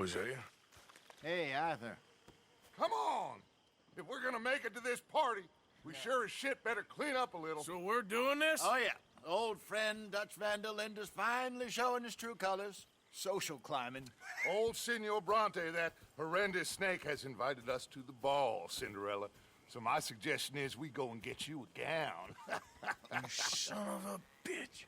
Hosea? Hey, Arthur. Come on! If we're gonna make it to this party, we sure as shit better clean up a little. So we're doing this? Oh, yeah. Old friend Dutch Van der Linde's finally showing his true colors. Social climbing. Old Senor Bronte, that horrendous snake, has invited us to the ball, Cinderella. So my suggestion is we go and get you a gown. You son of a bitch.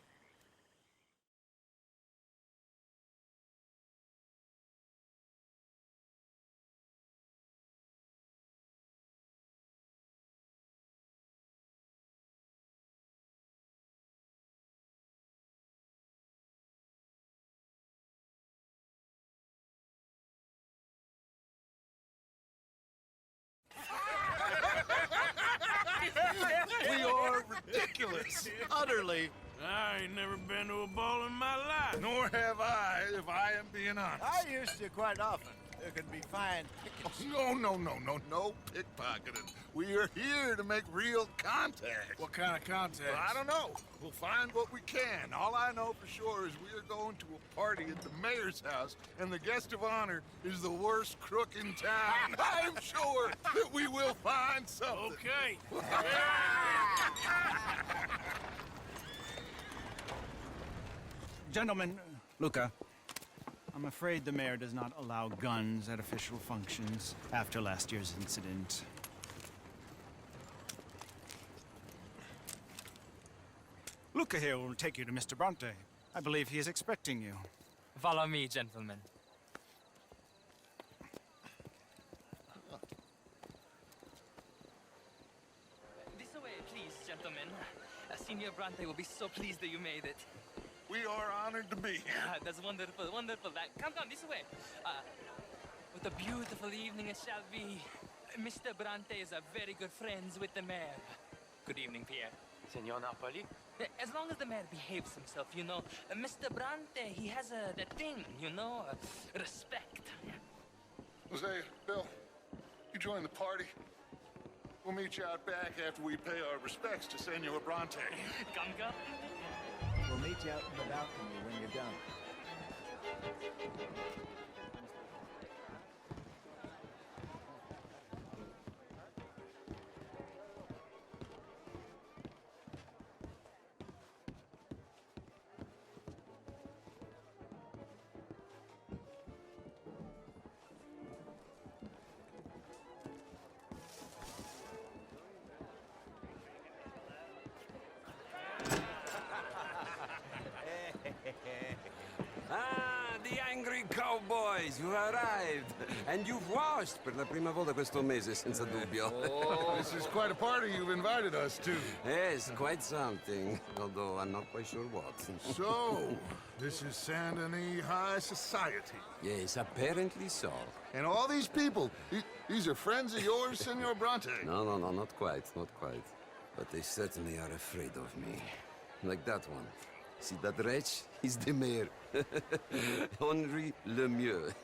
We are ridiculous. Utterly. I ain't never been to a ball in my life. Nor have I, if I am being honest. I used to quite often. There can be fine pickings. No pickpocketing. We are here to make real contact. What kind of contact? Well, I don't know. We'll find what we can. All I know for sure is we are going to a party at the mayor's house, and the guest of honor is the worst crook in town. I'm sure that we will find something. Okay. Gentlemen, Luca, I'm afraid the mayor does not allow guns at official functions after last year's incident. Luca here will take you to Mr. Bronte. I believe he is expecting you. Follow me, gentlemen. This way, please, gentlemen. Senior Bronte will be so pleased that you made it. We are honored to be here. That's wonderful, wonderful. Come this way. What a beautiful evening it shall be. Mr. Bronte is very good friends with the mayor. Good evening, Pierre. Senor Napoli? As long as the mayor behaves himself, you know. Mr. Bronte, he has that thing, you know, respect. Jose, Bill, you join the party. We'll meet you out back after we pay our respects to Senor Bronte. Come. We'll meet you out in the balcony when you're done. Ah, the angry cowboys, you arrived. And you've washed per la prima volta questo mese, senza dubbio. This is quite a party you've invited us to. Yes, quite something. Although I'm not quite sure what. So, this is Saint Denis High Society. Yes, apparently so. And all these people, these are friends of yours, Senor Bronte? No, not quite, not quite. But they certainly are afraid of me. Like that one. See that wretch? He's the mayor. Henri Lemieux.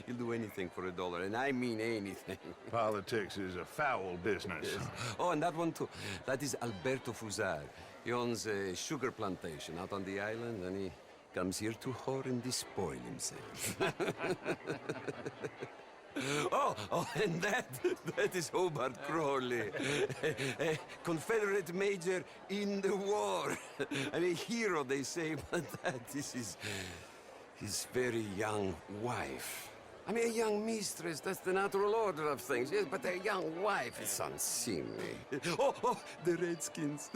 He'll do anything for $1, and I mean anything. Politics is a foul business. Yes. Oh, and that one too. That is Alberto Fusar. He owns a sugar plantation out on the island, and he comes here to whore and despoil himself. Oh, and that is Hobart Crawley, a Confederate major in the war. I mean, hero, they say, but that is his very young wife. I mean, a young mistress, that's the natural order of things, yes, but a young wife is unseemly. Oh, the Redskins.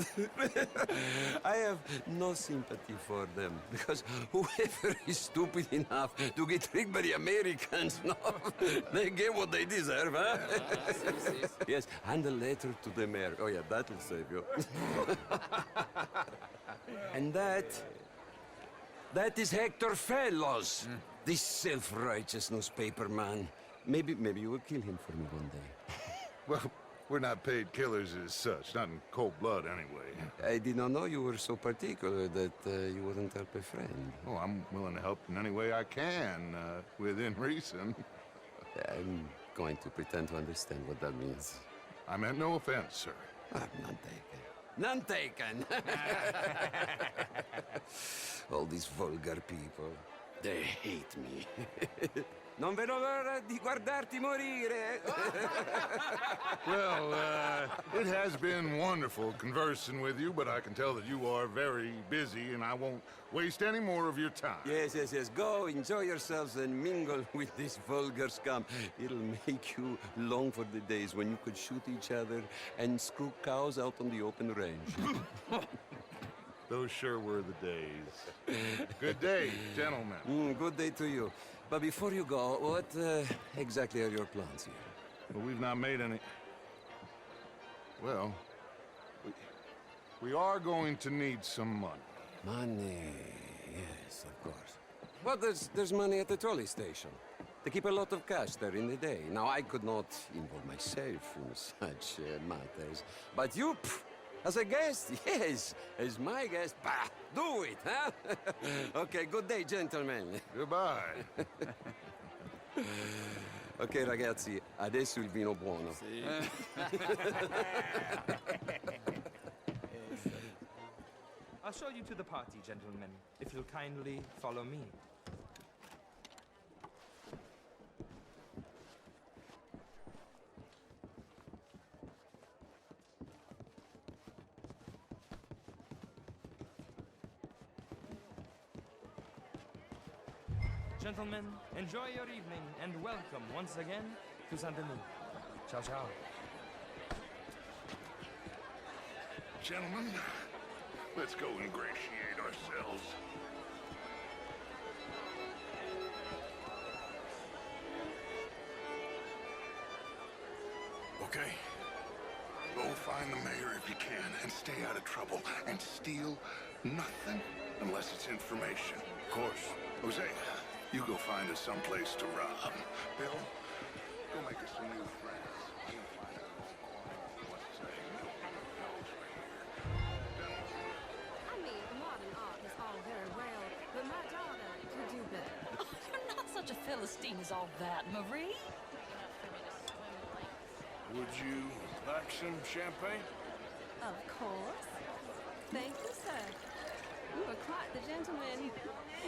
I have no sympathy for them, because whoever is stupid enough to get tricked by the Americans, no, they get what they deserve, huh? Yes, and a letter to the mayor. Oh, yeah, that'll save you. And that is Hector Fellows. This self-righteous newspaper man. Maybe you will kill him for me one day. Well, we're not paid killers as such, not in cold blood anyway. I did not know you were so particular that you wouldn't help a friend. Oh, I'm willing to help in any way I can, within reason. I'm going to pretend to understand what that means. I meant no offense, sir. None taken. None taken! All these vulgar people. They hate me. Non vedo l'ora di guardarti morire. Well, it has been wonderful conversing with you, but I can tell that you are very busy, and I won't waste any more of your time. Yes, yes, yes. Go, enjoy yourselves, and mingle with this vulgar scum. It'll make you long for the days when you could shoot each other and screw cows out on the open range. Those sure were the days. Good day, gentlemen. Good day to you. But before you go, what exactly are your plans here? Well, we've not made any... Well, we are going to need some money. Money, yes, of course. Well, there's money at the trolley station. They keep a lot of cash there in the day. Now, I could not involve myself in such matters. But you, as a guest, yes, as my guest, bah, do it, huh? Okay, good day, gentlemen. Goodbye. Ok, ragazzi, adesso il vino buono. I'll show you to the party, gentlemen, if you'll kindly follow me. Gentlemen, enjoy your evening and welcome once again to Saint Denis. Ciao, ciao. Gentlemen, let's go ingratiate ourselves. Okay. Go find the mayor if you can and stay out of trouble and steal nothing unless it's information. Of course. Jose, you go find us someplace to rob. Bill, go make us some new friends. We'll find out what to say. I mean, modern art is all very well, but my daughter could do better. Oh, you're not such a Philistine as all that, Marie. Would you like some champagne? Of course. Thank you, sir. You are quite the gentleman.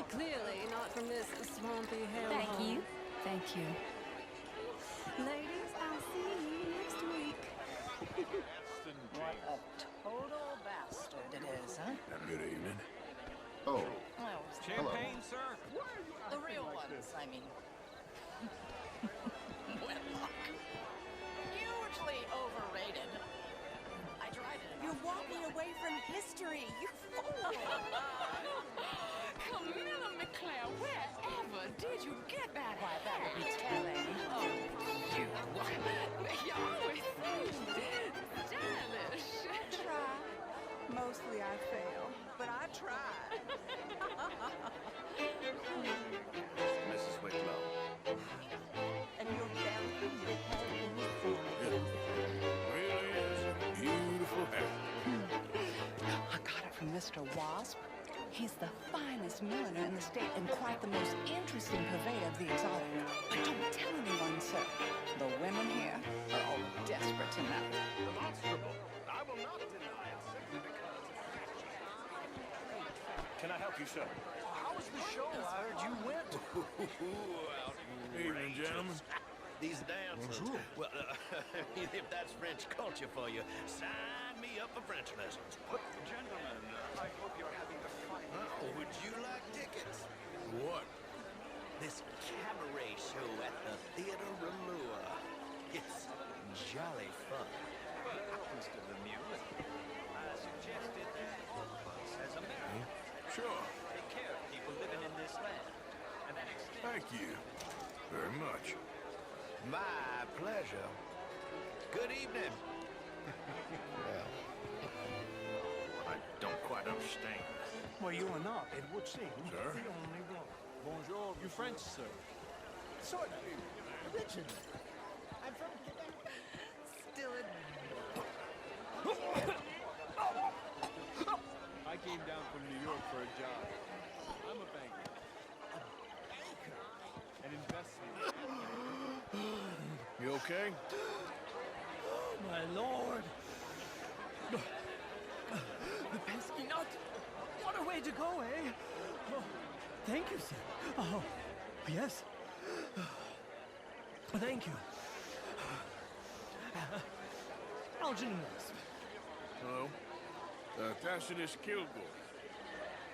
Clearly not from this swampy hellhole. Thank you. Thank you. Ladies, I'll see you next week. What a total bastard it is, huh? Good evening. Oh, Well, Champagne, sir? the real ones, I mean. Wedlock. Hugely overrated. I tried it. You're walking away from history, you fool! Camilla McClare, wherever did you get that? Why, that would be telling. Oh, you. You're always so stylish. Try. Mostly I fail, but I tried. Mrs. Wicklow. And your belly, your head, and your feet. Really is beautiful hair. I got it from Mr. Wasp. He's the finest milliner in the state and quite the most interesting purveyor of the exotic. But don't tell anyone, sir. The women here are all desperate to know. Demonstrable. I will not deny it simply because... Can I help you, sir? How was the show? I heard you went. Evening, gentlemen. These dancers. Well, if that's French culture for you, sign me up for French lessons. But, gentlemen, I hope you're having a fine... Oh, would you like tickets? What? This cabaret show at the Theater Relua. It's jolly fun. What happens to the music? I suggested that all of us as Americans Sure. take care of people living in this land. And that extends... Thank you very much. My pleasure. Good evening. Well, I don't quite understand. Well, you are not, it would seem. Sir? The only one. Bonjour. You French, sir? Sort of. Originally. I'm from Quebec. Still a I came down from New York for a job. I'm a banker. An investment. You okay? My lord. The pesky nut. What a way to go, eh? Thank you, sir. Oh, yes. Thank you. Algernon Wasp. Hello. Tacitus Kilgore.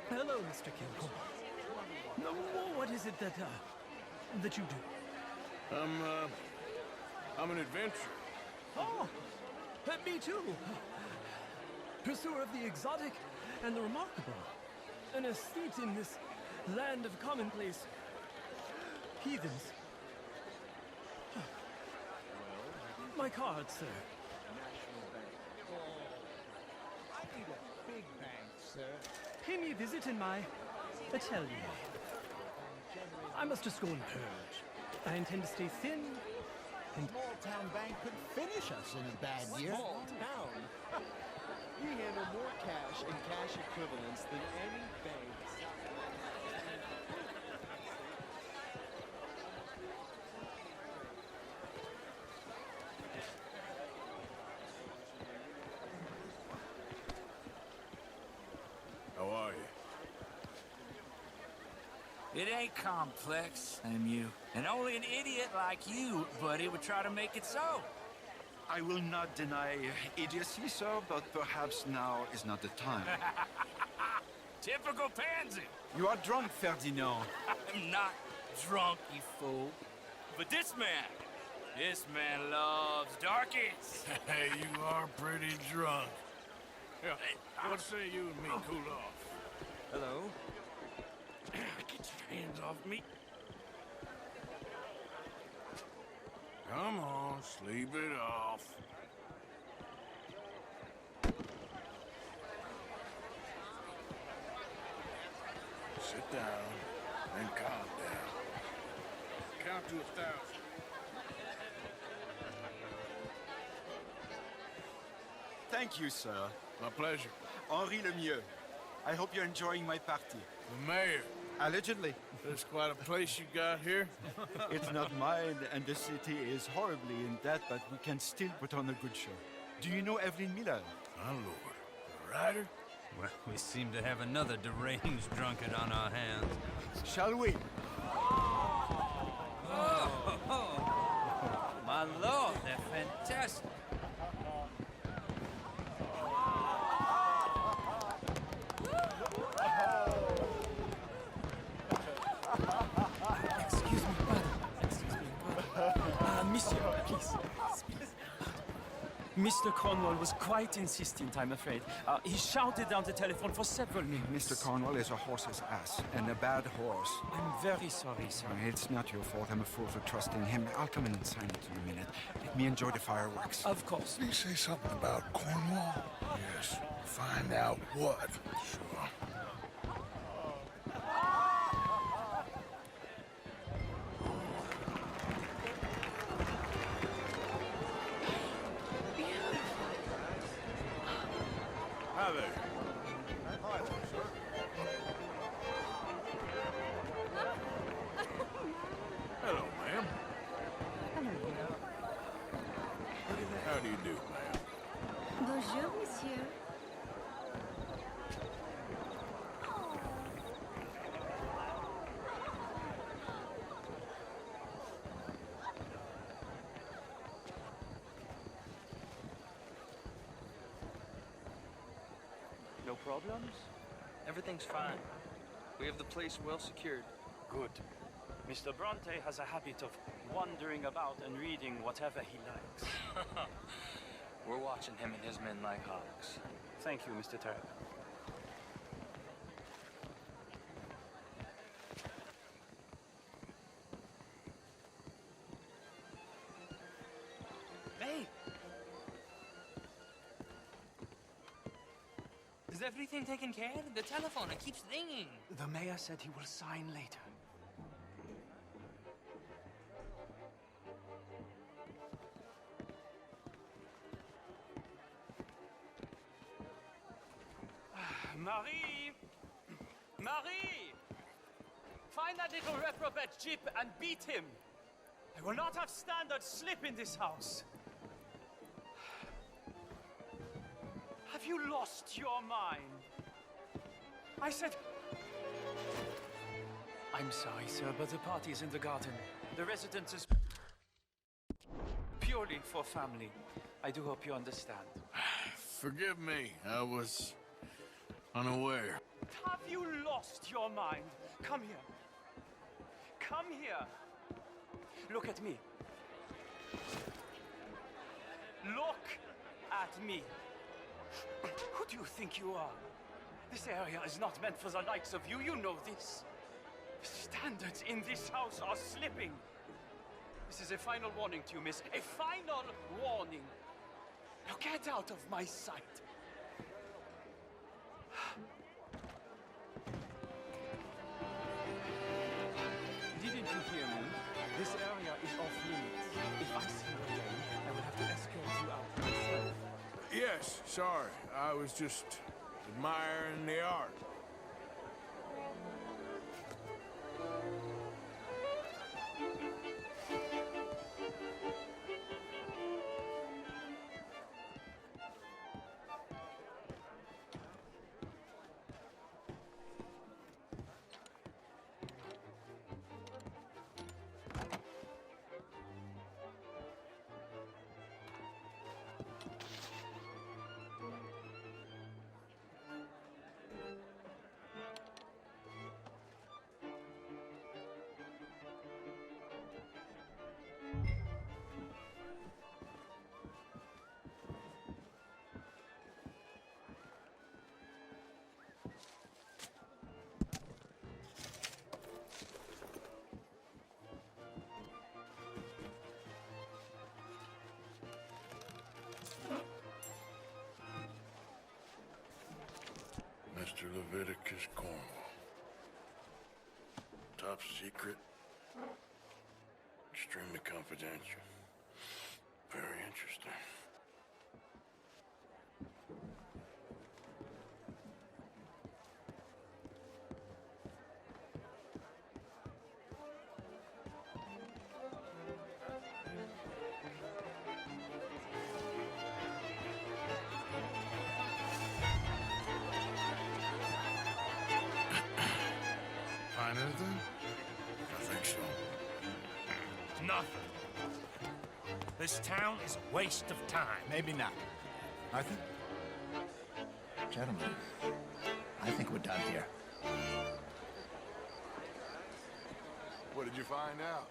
Hello, Mr. Kilgore. No, what is it that you do? I'm an adventurer. Oh, me too. Pursuer of the exotic and the remarkable. An estate in this land of commonplace heathens. My card, sir. I need a big bank, sir. Pay me a visit in my atelier. I must just go and purge. I intend to stay thin and... Small town bank could finish us in a bad year. Small town. We handle more cash and cash equivalents than any bank. How are you? It ain't complex, MU. And only an idiot like you, buddy, would try to make it so. I will not deny idiocy, sir, but perhaps now is not the time. Typical pansy. You are drunk, Ferdinand. I'm not drunk, you fool. But this man loves darkies. Hey, you are pretty drunk. Yeah, what say you and me cool off? Hello? Get your hands off me. Come on, sleep it off. Sit down and calm down. Count to 1,000. Thank you, sir. My pleasure. Henri Lemieux. I hope you're enjoying my party. The mayor. Allegedly. That's quite a place you got here. It's not mine, and the city is horribly in debt, but we can still put on a good show. Do you know Evelyn Miller? My lord. The writer? Well, we seem to have another deranged drunkard on our hands. Shall we? Oh, my lord, they're fantastic. Excuse me, brother. Monsieur, please. Mr. Cornwall was quite insistent, I'm afraid. He shouted down the telephone for several minutes. Mr. Cornwall is a horse's ass, and a bad horse. I'm very sorry, sir. It's not your fault. I'm a fool for trusting him. I'll come in and sign it in a minute. Let me enjoy the fireworks. Of course. Did he say something about Cornwall? Yes. Find out what. Sure. Hi there. Hi there, sir. Hello, ma'am. How do you do, ma'am? Bonjour, monsieur. No problems? Everything's fine. We have the place well secured. Good. Mr. Bronte has a habit of wandering about and reading whatever he likes. We're watching him and his men like hawks. Thank you, Mr. Turk. Hey! Is everything taken care of? The telephone, it keeps ringing. The mayor said he will sign later. Marie! Marie! Find that little reprobate Jip and beat him. I will not have standard slip in this house. Have you lost your mind? I said... I'm sorry, sir, but the party is in the garden. The residence is purely for family. I do hope you understand. Forgive me, I was unaware. Have you lost your mind? Come here. Come here. Look at me. Look at me. Who do you think you are? This area is not meant for the likes of you. You know this. The standards in this house are slipping. This is a final warning to you, miss. A final warning. Now get out of my sight. Didn't you hear me? This area is off limits. If I see you again, I will have to escort you out myself. Yes, sorry. I was just admiring the art. Mr. Leviticus Cornwall. Top secret. Extremely confidential. Very interesting. Find anything? I think so. Nothing. This town is a waste of time. Maybe not. Arthur? Gentlemen, I think we're done here. What did you find out?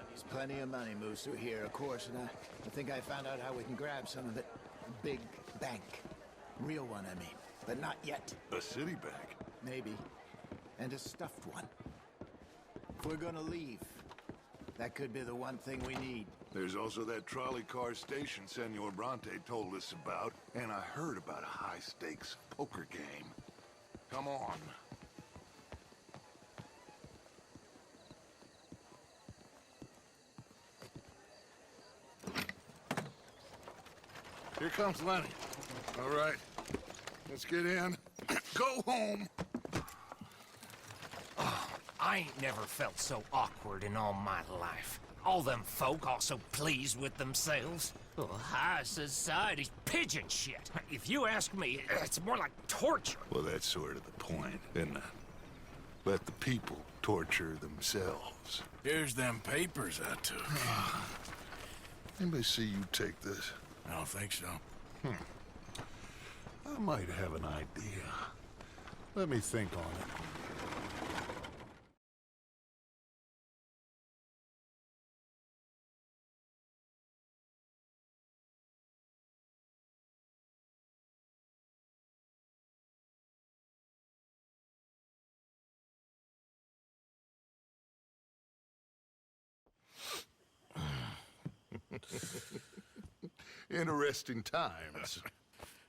There's plenty of money moves through here, of course, and I think I found out how we can grab some of it. A big bank. Real one, I mean. But not yet. A city bank? Maybe. And a stuffed one. If we're gonna leave, that could be the one thing we need. There's also that trolley car station Senor Bronte told us about, and I heard about a high-stakes poker game. Come on. Here comes Lenny. All right, let's get in. Go home. I ain't never felt so awkward in all my life. All them folk all so pleased with themselves. Oh, high society's pigeon shit. If you ask me, it's more like torture. Well, that's sort of the point, isn't it? Let the people torture themselves. Here's them papers I took. Anybody see you take this? I don't think so. I might have an idea. Let me think on it. Interesting times.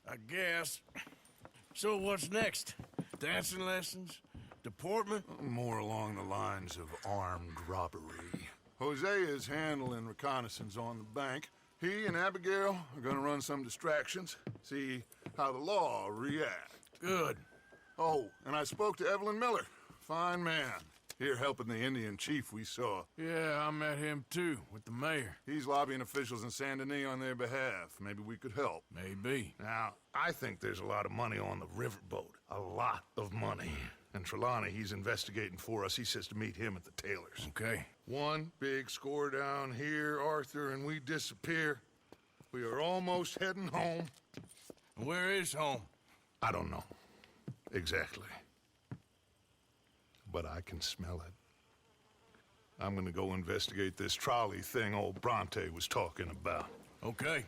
I guess. So what's next? Dancing lessons? Deportment? More along the lines of armed robbery. Jose is handling reconnaissance on the bank. He and Abigail are gonna run some distractions, see how the law reacts. Good. Oh, and I spoke to Evelyn Miller. Fine man. Here helping the Indian chief we saw. Yeah, I met him too, with the mayor. He's lobbying officials in Saint Denis on their behalf. Maybe we could help. Maybe. Now, I think there's a lot of money on the riverboat. A lot of money. And Trelawney, he's investigating for us. He says to meet him at the tailor's. Okay. One big score down here, Arthur, and we disappear. We are almost heading home. Where is home? I don't know. Exactly. But I can smell it. I'm gonna go investigate this trolley thing old Bronte was talking about. Okay.